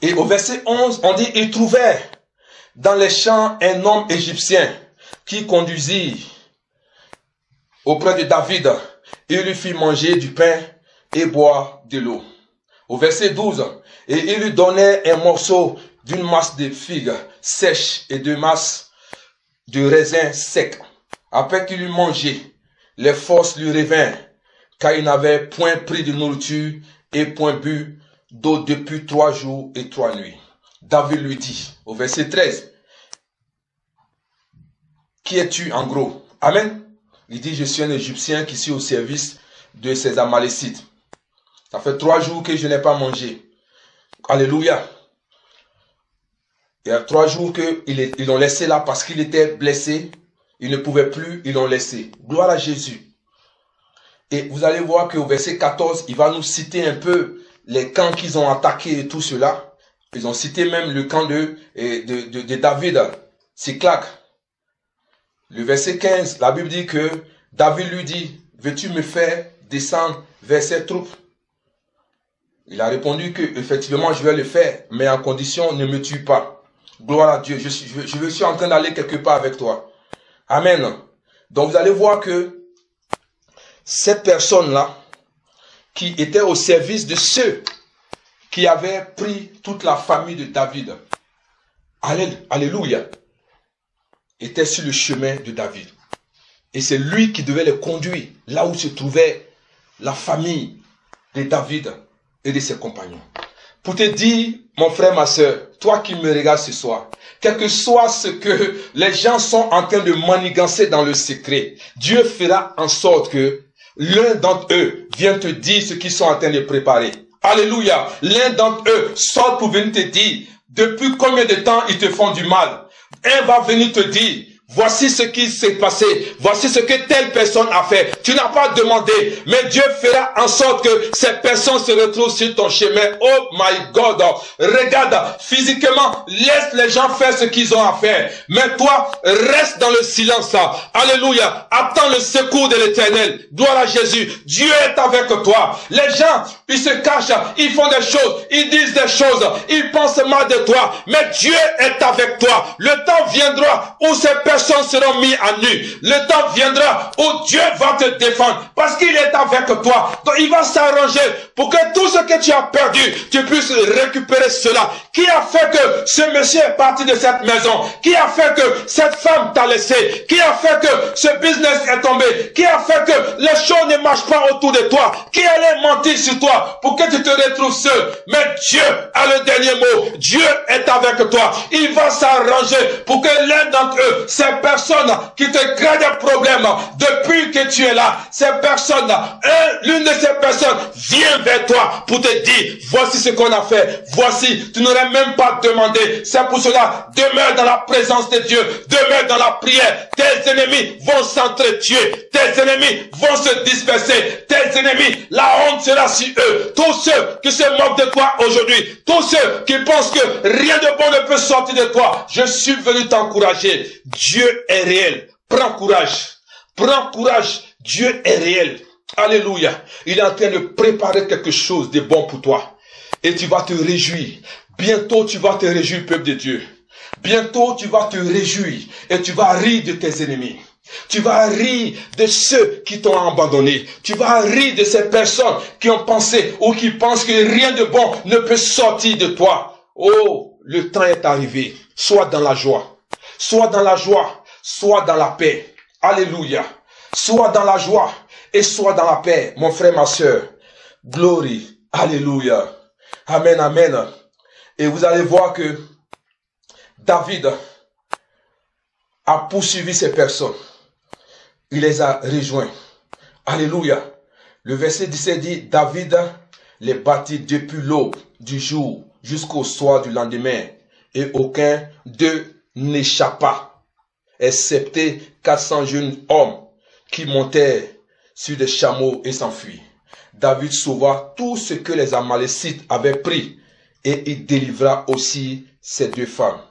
Et au verset 11, on dit, ils trouvèrent dans les champs un homme égyptien qui conduisit auprès de David et lui fit manger du pain et boire de l'eau. Au verset 12, et il lui donnait un morceau d'une masse de figues sèches et de masse de raisins secs. Après qu'il eut mangé, les forces lui revinrent, car il n'avait point pris de nourriture et point bu d'eau depuis 3 jours et 3 nuits. David lui dit, au verset 13, qui es-tu en gros? Amen. Il dit, je suis un Égyptien qui suis au service de ces Amalécites. Ça fait 3 jours que je n'ai pas mangé. Alléluia. Il y a 3 jours qu'ils l'ont laissé là parce qu'il était blessé. Il ne pouvait plus, ils l'ont laissé. Gloire à Jésus. Et vous allez voir qu'au verset 14, il va nous citer un peu les camps qu'ils ont attaqués et tout cela. Ils ont cité même le camp de David. Siklag. Le verset 15, la Bible dit que David lui dit, veux-tu me faire descendre vers ces troupes? Il a répondu que effectivement je vais le faire, mais en condition ne me tue pas. Gloire à Dieu, je suis en train d'aller quelque part avec toi. Amen. Donc vous allez voir que cette personne-là, qui était au service de ceux qui avaient pris toute la famille de David, alléluia, était sur le chemin de David. Et c'est lui qui devait les conduire là où se trouvait la famille de David et de ses compagnons. Pour te dire, mon frère, ma soeur, toi qui me regardes ce soir, quel que soit ce que les gens sont en train de manigancer dans le secret, Dieu fera en sorte que l'un d'entre eux vienne te dire ce qu'ils sont en train de préparer. Alléluia. L'un d'entre eux sort pour venir te dire depuis combien de temps ils te font du mal. Un va venir te dire, voici ce qui s'est passé, voici ce que telle personne a fait. Tu n'as pas demandé, mais Dieu fera en sorte que ces personnes se retrouvent sur ton chemin. Oh my God, regarde, physiquement, laisse les gens faire ce qu'ils ont à faire. Mais toi, reste dans le silence. Alléluia, attends le secours de l'Éternel. Gloire à Jésus, Dieu est avec toi. Les gens, ils se cachent, ils font des choses, ils disent des choses, ils pensent mal de toi. Mais Dieu est avec toi. Le temps viendra où ces personnes seront mis à nu. Le temps viendra où Dieu va te défendre parce qu'il est avec toi. Donc il va s'arranger pour que tout ce que tu as perdu, tu puisses récupérer cela. Qui a fait que ce monsieur est parti de cette maison? Qui a fait que cette femme t'a laissé? Qui a fait que ce business est tombé? Qui a fait que les choses ne marchent pas autour de toi? Qui allait mentir sur toi pour que tu te retrouves seul? Mais Dieu a le dernier mot. Dieu est avec toi. Il va s'arranger pour que l'un d'entre eux, ces personnes qui te créent des problèmes depuis que tu es là, ces personnes, l'une de ces personnes vient vers toi pour te dire, voici ce qu'on a fait, voici, tu n'aurais même pas demandé. C'est pour cela, demeure dans la présence de Dieu, demeure dans la prière. Tes ennemis vont s'entretuer, tes ennemis vont se disperser, tes ennemis, la honte sera sur eux. Tous ceux qui se moquent de toi aujourd'hui, tous ceux qui pensent que rien de bon ne peut sortir de toi, je suis venu t'encourager. Dieu est réel. Prends courage. Prends courage. Dieu est réel. Alléluia. Il est en train de préparer quelque chose de bon pour toi. Et tu vas te réjouir. Bientôt, tu vas te réjouir, peuple de Dieu. Bientôt, tu vas te réjouir. Et tu vas rire de tes ennemis. Tu vas rire de ceux qui t'ont abandonné. Tu vas rire de ces personnes qui ont pensé ou qui pensent que rien de bon ne peut sortir de toi. Oh, le temps est arrivé. Sois dans la joie. Sois dans la joie, sois dans la paix. Alléluia. Sois dans la joie et sois dans la paix, mon frère, ma soeur. Glory. Alléluia. Amen, amen. Et vous allez voir que David a poursuivi ces personnes. Il les a rejoints. Alléluia. Le verset 17 dit, David les battit depuis l'aube du jour jusqu'au soir du lendemain. Et aucun d'eux n'échappa, excepté 400 jeunes hommes qui montèrent sur des chameaux et s'enfuirent. David sauva tout ce que les Amalécites avaient pris et il délivra aussi ces deux femmes.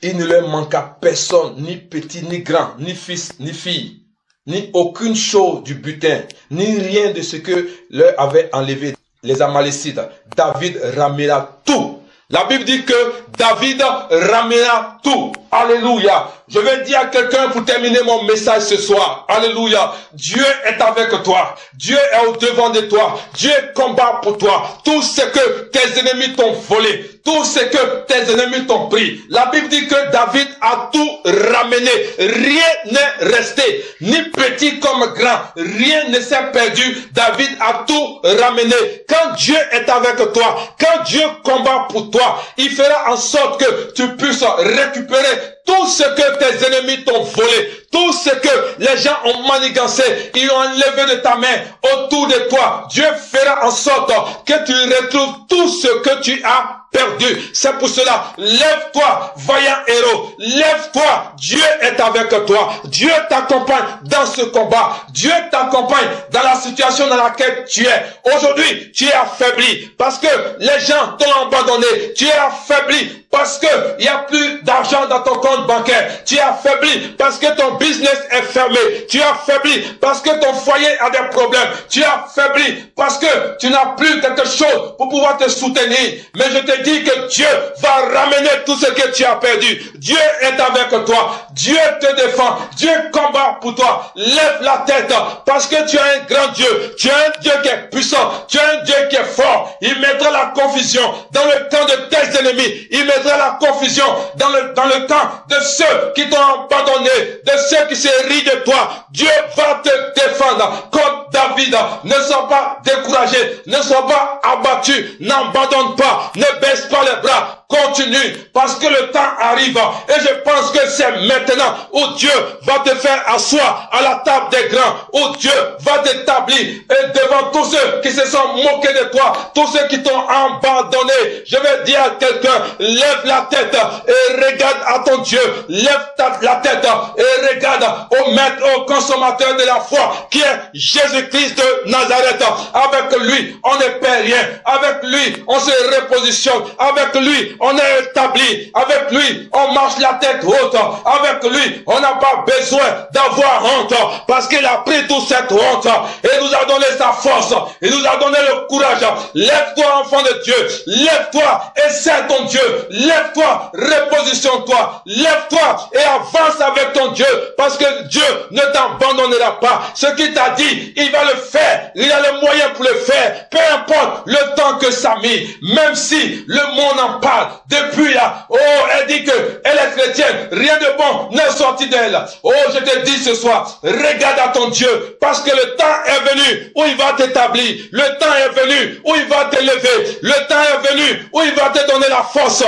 Il ne leur manqua personne, ni petit, ni grand, ni fils, ni fille, ni aucune chose du butin, ni rien de ce que leur avaient enlevé les Amalécites. David ramena tout. La Bible dit que David ramena tout. Alléluia. Je vais dire à quelqu'un pour terminer mon message ce soir. Alléluia. Dieu est avec toi. Dieu est au devant de toi. Dieu combat pour toi. Tout ce que tes ennemis t'ont volé, tout ce que tes ennemis t'ont pris. La Bible dit que David a tout ramené. Rien n'est resté. Ni petit comme grand. Rien ne s'est perdu. David a tout ramené. Quand Dieu est avec toi, quand Dieu combat pour toi, il fera en sorte que tu puisses récupérer tout ce que tes ennemis t'ont volé, tout ce que les gens ont manigancé, ils ont enlevé de ta main autour de toi. Dieu fera en sorte que tu retrouves tout ce que tu as perdu. C'est pour cela, lève-toi, vaillant héros, lève-toi, Dieu est avec toi, Dieu t'accompagne dans ce combat, Dieu t'accompagne dans la situation dans laquelle tu es. Aujourd'hui, tu es affaibli parce que les gens t'ont abandonné, tu es affaibli parce que il n'y a plus d'argent dans ton compte bancaire, tu es affaibli parce que ton business est fermé, tu es affaibli parce que ton foyer a des problèmes, tu es affaibli parce que tu n'as plus quelque chose pour pouvoir te soutenir. Mais je te dis que Dieu va ramener tout ce que tu as perdu. Dieu est avec toi, Dieu te défend, Dieu combat pour toi. Lève la tête parce que tu as un grand Dieu, tu as un Dieu qui est puissant, tu as un Dieu qui est fort. Il mettra la confusion dans le camp de tes ennemis, il mettra la confusion dans le camp de ceux qui t'ont abandonné, de ceux qui se rient de toi. Dieu va te défendre comme David. Ne sois pas découragé, ne sois pas abattu, n'abandonne pas, ne baisse pas les bras. Continue, parce que le temps arrive et je pense que c'est maintenant où Dieu va te faire asseoir à la table des grands, où Dieu va t'établir et devant tous ceux qui se sont moqués de toi, tous ceux qui t'ont abandonné. Je vais dire à quelqu'un, lève la tête et regarde à ton Dieu, lève la tête et regarde au maître, au consommateur de la foi qui est Jésus-Christ de Nazareth. Avec lui, on ne perd rien, avec lui, on se repositionne, avec lui, on est établi, avec lui, on marche la tête haute, avec lui, on n'a pas besoin d'avoir honte, parce qu'il a pris toute cette honte, et nous a donné sa force, il nous a donné le courage. Lève-toi, enfant de Dieu, lève-toi et sers ton Dieu, lève-toi, repositionne-toi, lève-toi et avance avec ton Dieu, parce que Dieu ne t'abandonnera pas. Ce qu'il t'a dit, il va le faire, il a le moyen pour le faire, peu importe le temps que ça a mis, même si le monde en parle. Depuis là, oh, elle dit que elle est chrétienne, rien de bon n'est sorti d'elle. Oh, je te dis ce soir, regarde à ton Dieu, parce que le temps est venu où il va t'établir, le temps est venu où il va te lever, le temps est venu où il va te donner la force.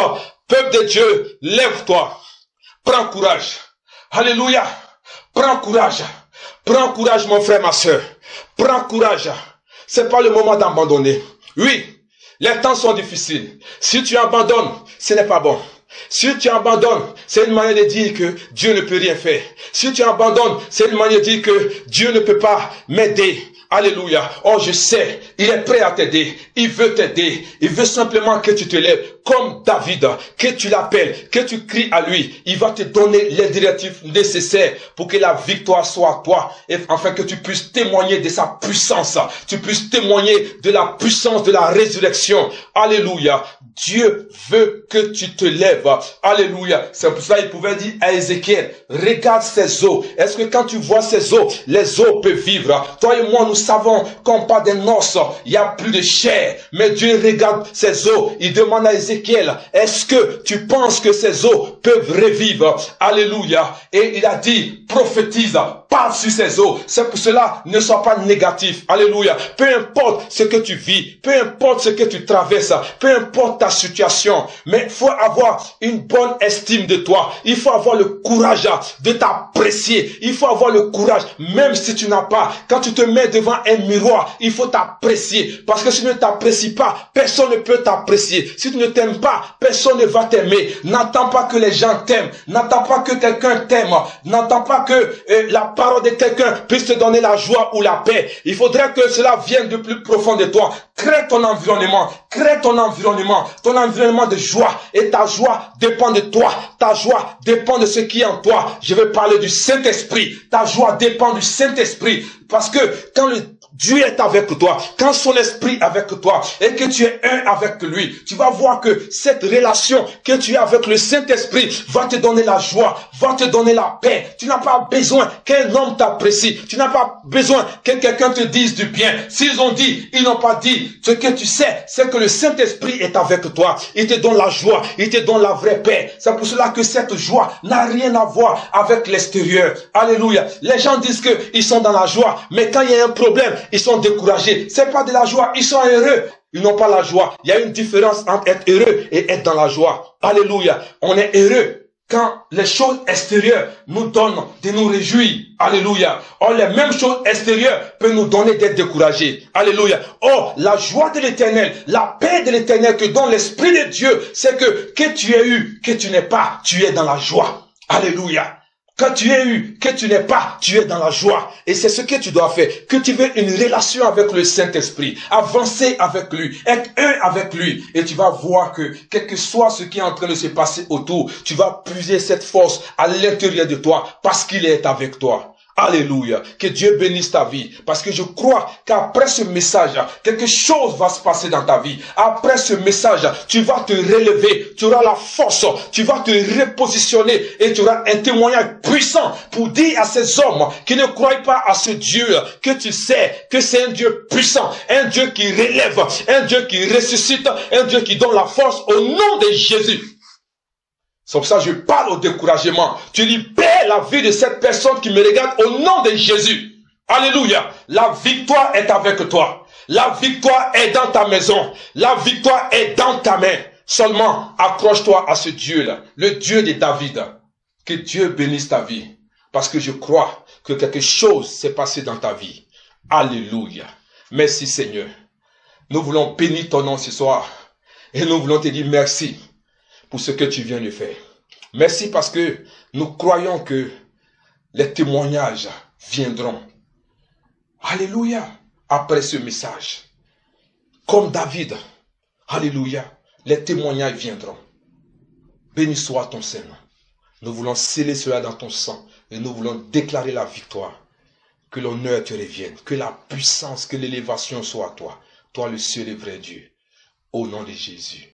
Peuple de Dieu, lève-toi, prends courage. Alléluia, prends courage mon frère, ma soeur, prends courage. C'est pas le moment d'abandonner. Oui, les temps sont difficiles. Si tu abandonnes, ce n'est pas bon. Si tu abandonnes, c'est une manière de dire que Dieu ne peut rien faire. Si tu abandonnes, c'est une manière de dire que Dieu ne peut pas m'aider. Alléluia. Oh, je sais, il est prêt à t'aider. Il veut t'aider. Il veut simplement que tu te lèves comme David, que tu l'appelles, que tu cries à lui. Il va te donner les directives nécessaires pour que la victoire soit à toi, et afin que tu puisses témoigner de sa puissance. Tu puisses témoigner de la puissance de la résurrection. Alléluia. Dieu veut que tu te lèves. Alléluia. C'est pour ça qu'il pouvait dire à Ézéchiel, regarde ces eaux. Est-ce que quand tu vois ces eaux, les eaux peuvent vivre? Toi et moi, nous savons qu'on parle des noces, il n'y a plus de chair. Mais Dieu regarde ces eaux. Il demande à Ézéchiel, est-ce que tu penses que ces eaux peuvent revivre? Alléluia. Et il a dit, prophétise, parle sur ces eaux. C'est pour cela, ne sois pas négatif. Alléluia. Peu importe ce que tu vis, peu importe ce que tu traverses, peu importe ta situation, mais il faut avoir une bonne estime de toi. Il faut avoir le courage de t'apprécier. Il faut avoir le courage, même si tu n'as pas. Quand tu te mets devant un miroir, il faut t'apprécier. Parce que si tu ne t'apprécies pas, personne ne peut t'apprécier. Si tu ne t'aimes pas, personne ne va t'aimer. N'attends pas que les gens t'aiment. N'attends pas que quelqu'un t'aime. N'attends pas que la parole de quelqu'un puisse te donner la joie ou la paix. Il faudrait que cela vienne de plus profond de toi. Crée ton environnement. Crée ton environnement de joie. Et ta joie dépend de toi. Ta joie dépend de ce qui est en toi. Je vais parler du Saint-Esprit. Ta joie dépend du Saint-Esprit. Parce que quand Dieu est avec toi, quand son esprit est avec toi et que tu es un avec lui, tu vas voir que cette relation que tu as avec le Saint-Esprit va te donner la joie, va te donner la paix. Tu n'as pas besoin qu'un homme t'apprécie. Tu n'as pas besoin que quelqu'un te dise du bien. S'ils ont dit, ils n'ont pas dit. Ce que tu sais, c'est que le Saint-Esprit est avec toi. Il te donne la joie, il te donne la vraie paix. C'est pour cela que cette joie n'a rien à voir avec l'extérieur. Alléluia. Les gens disent qu'ils sont dans la joie, mais quand il y a un problème, ils sont découragés. C'est pas de la joie, ils sont heureux. Ils n'ont pas la joie. Il y a une différence entre être heureux et être dans la joie. Alléluia. On est heureux quand les choses extérieures nous donnent de nous réjouir, alléluia. Or, les mêmes choses extérieures peuvent nous donner d'être découragés, alléluia. Or, la joie de l'Éternel, la paix de l'Éternel que donne l'Esprit de Dieu, c'est que tu aies eu, que tu n'aies pas, tu es dans la joie, alléluia. Quand tu es eu, que tu n'es pas, tu es dans la joie. Et c'est ce que tu dois faire. Cultiver une relation avec le Saint-Esprit. Avancer avec lui. Être un avec lui. Et tu vas voir que, quel que soit ce qui est en train de se passer autour, tu vas puiser cette force à l'intérieur de toi parce qu'il est avec toi. Alléluia. Que Dieu bénisse ta vie. Parce que je crois qu'après ce message, quelque chose va se passer dans ta vie. Après ce message, tu vas te relever. Tu auras la force. Tu vas te repositionner. Et tu auras un témoignage puissant pour dire à ces hommes qui ne croient pas à ce Dieu que tu sais que c'est un Dieu puissant. Un Dieu qui relève. Un Dieu qui ressuscite. Un Dieu qui donne la force au nom de Jésus. C'est pour ça que je parle au découragement. Tu libères la vie de cette personne qui me regarde au nom de Jésus. Alléluia. La victoire est avec toi. La victoire est dans ta maison. La victoire est dans ta main. Seulement, accroche-toi à ce Dieu-là, le Dieu de David. Que Dieu bénisse ta vie. Parce que je crois que quelque chose s'est passé dans ta vie. Alléluia. Merci Seigneur. Nous voulons bénir ton nom ce soir. Et nous voulons te dire merci pour ce que tu viens de faire. Merci parce que nous croyons que les témoignages viendront. Alléluia. Après ce message. Comme David. Alléluia. Les témoignages viendront. Béni soit ton Seigneur. Nous voulons sceller cela dans ton sang. Et nous voulons déclarer la victoire. Que l'honneur te revienne. Que la puissance, que l'élévation soit à toi. Toi le seul et vrai Dieu. Au nom de Jésus.